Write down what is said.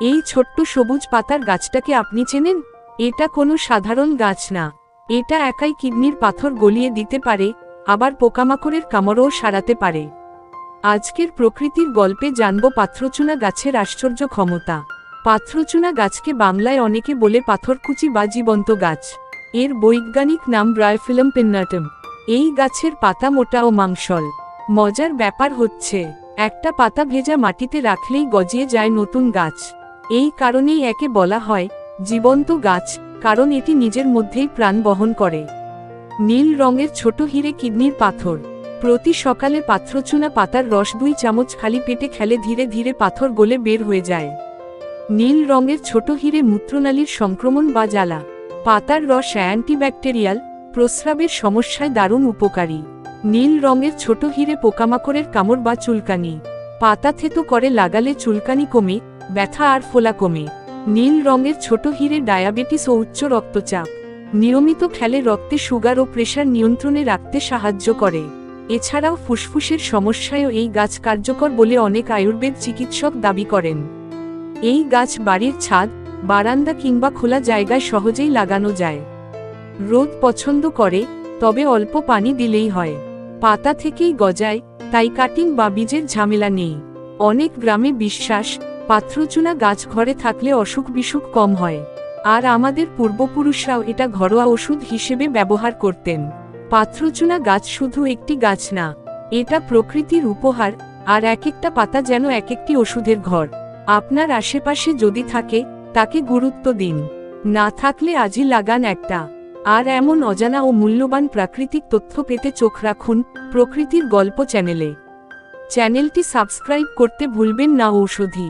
এই ছোট্ট সবুজ পাতার গাছটাকে আপনি চেনেন? এটা কোনো সাধারণ গাছ না। এটা একাই কিডনির পাথর গলিয়ে দিতে পারে, আবার পোকামাকড়ের কামড়ও সারাতে পারে। আজকের প্রকৃতির গল্পে জানব পাথরচুনা গাছের আশ্চর্য ক্ষমতা। পাথরচুনা গাছকে বাংলায় অনেকে বলে পাথরকুচি বা জীবন্ত গাছ। এর বৈজ্ঞানিক নাম ব্রায়োফিলাম পিন্নাটাম। এই গাছের পাতা মোটা ও মাংসল। মজার ব্যাপার হচ্ছে, একটা পাতা ভেজা মাটিতে রাখলেই গজিয়ে যায় নতুন গাছ। এই কারণেই একে বলা হয় জীবন্ত গাছ, কারণ এটি নিজের মধ্যেই প্রাণ বহন করে। নীল রঙের ছোট হিরে কিডনির পাথর। প্রতি সকালে পাথরচুনা পাতার রস 2 চামচ খালি পেটে খেলে ধীরে ধীরে পাথর গলে বের হয়ে যায়। নীল রঙের ছোট হিরে মূত্রনালীর সংক্রমণ বা জ্বালা। পাতার রস অ্যান্টিব্যাকটেরিয়াল, প্রস্রাবের সমস্যায় দারুণ উপকারী। নীল রঙের ছোট হিরে পোকামাকড়ের কামড় বা চুলকানি। পাতা থেতো করে লাগালে চুলকানি কমে, ব্যথা আর ফোলা কমে। নীল রঙের ছোট হিরে ডায়াবেটিস ও উচ্চ রক্তচাপ নিয়মিত খেলে রক্তে সুগার ও প্রেশার নিয়ন্ত্রণে রাখতে সাহায্য করে। এছাড়াও ফুসফুসের সমস্যায়ও এই গাছ কার্যকর বলে অনেক আয়ুর্বেদ চিকিৎসক দাবি করেন। এই গাছ বাড়ির ছাদ, বারান্দা কিংবা খোলা জায়গায় সহজেই লাগানো যায়। রোদ পছন্দ করে, তবে অল্প পানি দিলেই হয়। পাতা থেকেই গজায়, তাই কাটিং বা বীজের ঝামেলা নেই। অনেক গ্রামে বিশ্বাস, পাথরচুনা গাছ ঘরে থাকলে অসুখ বিসুখ কম হয়। আর আমাদের পূর্বপুরুষরাও এটা ঘরোয়া ওষুধ হিসেবে ব্যবহার করতেন। পাথরচুনা গাছ শুধু একটি গাছ না, এটা প্রকৃতির উপহার, আর এক একটা পাতা যেন এক একটি ওষুধের ঘর। আপনার আশেপাশে যদি থাকে, তাকে গুরুত্ব দিন। না থাকলে আজই লাগান একটা। আর এমন অজানা ও মূল্যবান প্রাকৃতিক তথ্য পেতে চোখ রাখুন প্রকৃতির গল্প চ্যানেলে। চ্যানেলটি সাবস্ক্রাইব করতে ভুলবেন না। ঔষধি।